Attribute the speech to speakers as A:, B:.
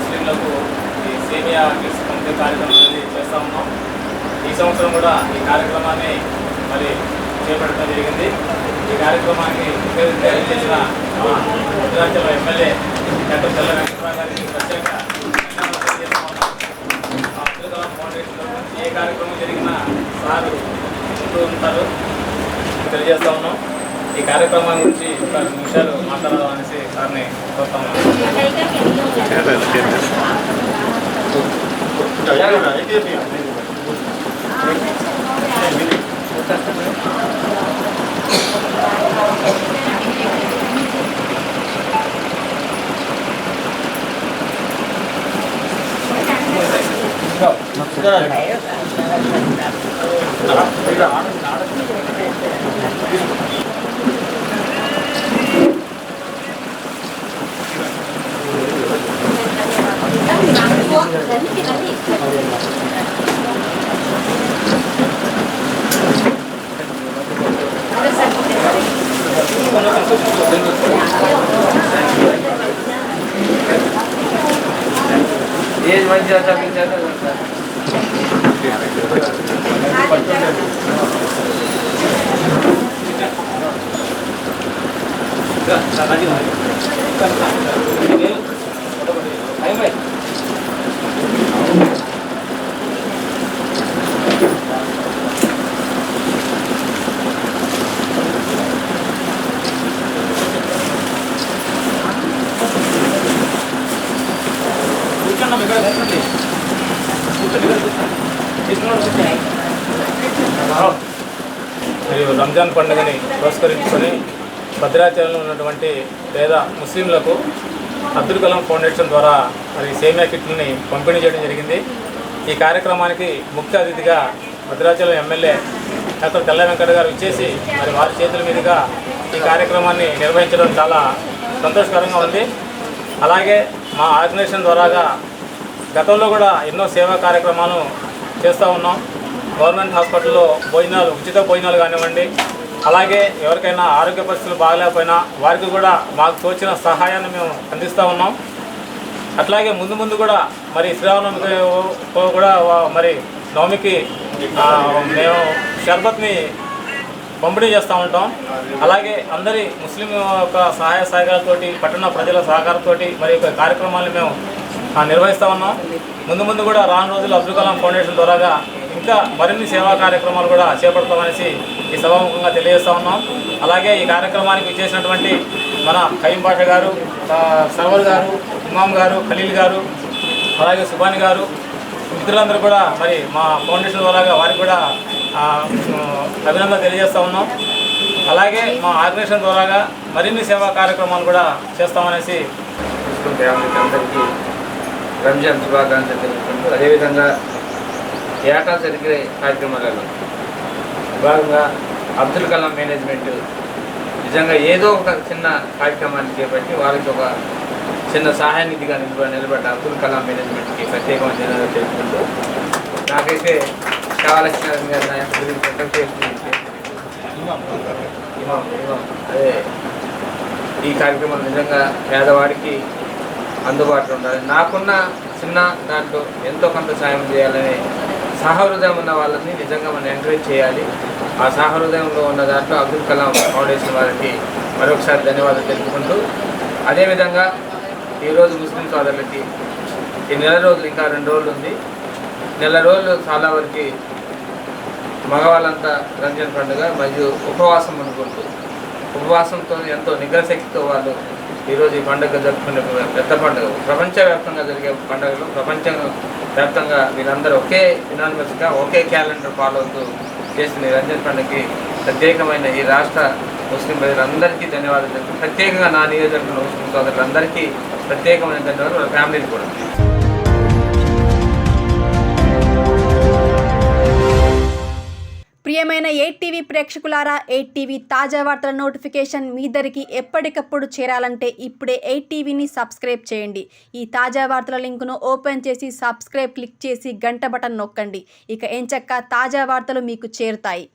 A: ముస్లింలకు ఈ సేమియా కిట్స్ పంపిణీ కార్యక్రమం అనేది చేస్తూ ఉన్నాం. ఈ సంవత్సరం కూడా ఈ కార్యక్రమాన్ని మరి చేపట్టడం జరిగింది. ఈ కార్యక్రమానికి ముఖ్య అతిథిగా చేసిన భద్రాచలం ఎమ్మెల్యే డాక్టర్ తెల్ల వెంకటరావు గారికి ప్రత్యేక అబ్దుల్ కలాం ఫౌండేషన్లో ఏ కార్యక్రమం జరిగినా సార్ ఉంటూ ఉంటారు తెలియజేస్తా ఉన్నాం. ఈ కార్యక్రమం గురించి ఒక 2 నిమిషాలు మాట్లాడదాం అనేసి సార్ని కోరుతా ఉన్నాం.
B: ఏజ్ మంచిగా చదివించారు
A: మరియు రంజాన్ పండుగని పురస్కరించుకొని భద్రాచలంలో ఉన్నటువంటి పేద ముస్లింలకు అబ్దుల్ కలాం ఫౌండేషన్ ద్వారా మరి సేమియా కిట్లని పంపిణీ చేయడం జరిగింది. ఈ కార్యక్రమానికి ముఖ్య అతిథిగా భద్రాచలం ఎమ్మెల్యే డాక్టర్ తెల్ల వెంకట గారు ఇచ్చేసి మరి వారి చేతుల మీదుగా ఈ కార్యక్రమాన్ని నిర్వహించడం చాలా సంతోషకరంగా ఉంది. అలాగే మా ఆర్గనైజేషన్ ద్వారాగా గతంలో కూడా ఎన్నో సేవా కార్యక్రమాలు చేస్తూ ఉన్నాం. గవర్నమెంట్ హాస్పిటల్లో భోజనాలు, ఉచిత భోజనాలు కానివ్వండి, అలాగే ఎవరికైనా ఆరోగ్య పరిస్థితులు బాగలేకపోయినా వారికి కూడా మాకు తోచిన సహాయాన్ని మేము అందిస్తూ ఉన్నాం. అట్లాగే ముందు ముందు కూడా మరి శ్రీరామనవమికి కూడా మరి నవమికి మేము షర్బత్ని పంపిణీ చేస్తూ ఉంటాం. అలాగే అందరి ముస్లిం యొక్క సహాయ సహకారాలతోటి, పట్టణ ప్రజల సహకారంతో మరి యొక్క కార్యక్రమాలను మేము నిర్వహిస్తూ ఉన్నాం. ముందు కూడా రాను రోజులు అబ్దుల్ కలాం ఫౌండేషన్ ద్వారాగా ఇంకా మరిన్ని సేవా కార్యక్రమాలు కూడా చేపడతామనేసి ఈ సభాముఖంగా తెలియజేస్తూ ఉన్నాం. అలాగే ఈ కార్యక్రమానికి విచ్చేసినటువంటి మన ఖయీం బాషా గారు, సర్వర్ గారు, ఇమాం గారు, ఖలీల్ గారు, అలాగే సుబాని గారు, మిత్రులందరూ కూడా మరి మా ఫౌండేషన్ ద్వారాగా వారికి కూడా అభినందన తెలియజేస్తూ ఉన్నాం. అలాగే మా ఆర్గనైజేషన్ ద్వారాగా మరిన్ని సేవా కార్యక్రమాలు కూడా చేస్తామనేసి
B: అందరికీ రంజాన్ శుభాకాంక్షలు తెలుపుకుంటూ, అదేవిధంగా ఏటా జరిగే కార్యక్రమాలలో భాగంగా అబ్దుల్ కలాం మేనేజ్మెంట్ నిజంగా ఏదో ఒక చిన్న కార్యక్రమాన్ని చేపట్టి వాళ్ళకి ఒక చిన్న సహాయానిధిగా నిలబడ్డ అబ్దుల్ కలాం మేనేజ్మెంట్కి ప్రత్యేకమైన ధన్యవాదాలు తెలుపుకుంటూ, నాకైతే కావాల్సిన అదే ఈ కార్యక్రమం నిజంగా పేదవాడికి అందుబాటులో ఉండాలి, నాకున్న చిన్న దాంట్లో ఎంతో కొంత సాయం చేయాలని సహృదయం ఉన్న వాళ్ళని నిజంగా మనం ఎంకరేజ్ చేయాలి. ఆ సహృదయంలో ఉన్న దాంట్లో అబ్దుల్ కలాం ఫౌండేషన్ వారికి మరొకసారి ధన్యవాదాలు తెలుపుకుంటూ, అదేవిధంగా ఈరోజు ముస్లిం సోదరులకి ఈ నెల రోజులు, ఇంకా 2 రోజులు ఉంది, నెల రోజులు చాలా వరకు మగవాళ్ళంతా రంజాన్ పండుగ మరియు ఉపవాసం అనుకుంటూ, ఉపవాసంతో ఎంతో నిగ్రహశక్తితో వాళ్ళు ఈరోజు ఈ పండుగ జరుపుకునే పెద్ద పండుగ, ప్రపంచవ్యాప్తంగా జరిగే పండుగలు, ప్రపంచం వ్యాప్తంగా వీళ్ళందరూ ఒకే యునానిమస్గా ఒకే క్యాలెండర్ ఫాలో అవుతూ చేసిన ఈ రంజాన్ పండుగకి ప్రత్యేకమైన ఈ రాష్ట్ర ముస్లిం ప్రజలందరికీ ధన్యవాదాలు తెలుపు, ప్రత్యేకంగా నా నియోజకవర్గంలో ముస్లిం సోదరులందరికీ ప్రత్యేకమైన ధన్యవాదాలు, వాళ్ళ ఫ్యామిలీని కూడా.
C: ప్రియమైన 8TV ప్రేక్షకులారా, 8TV తాజా వార్తల నోటిఫికేషన్ మీ దరికి ఎప్పటికప్పుడు చేరాలంటే ఇప్పుడే 8TVని సబ్స్క్రైబ్ చేయండి. ఈ తాజా వార్తల లింకును ఓపెన్ చేసి సబ్స్క్రైబ్ క్లిక్ చేసి గంట బటన్ నొక్కండి. ఇక ఎంచక్కా తాజా వార్తలు మీకు చేరుతాయి.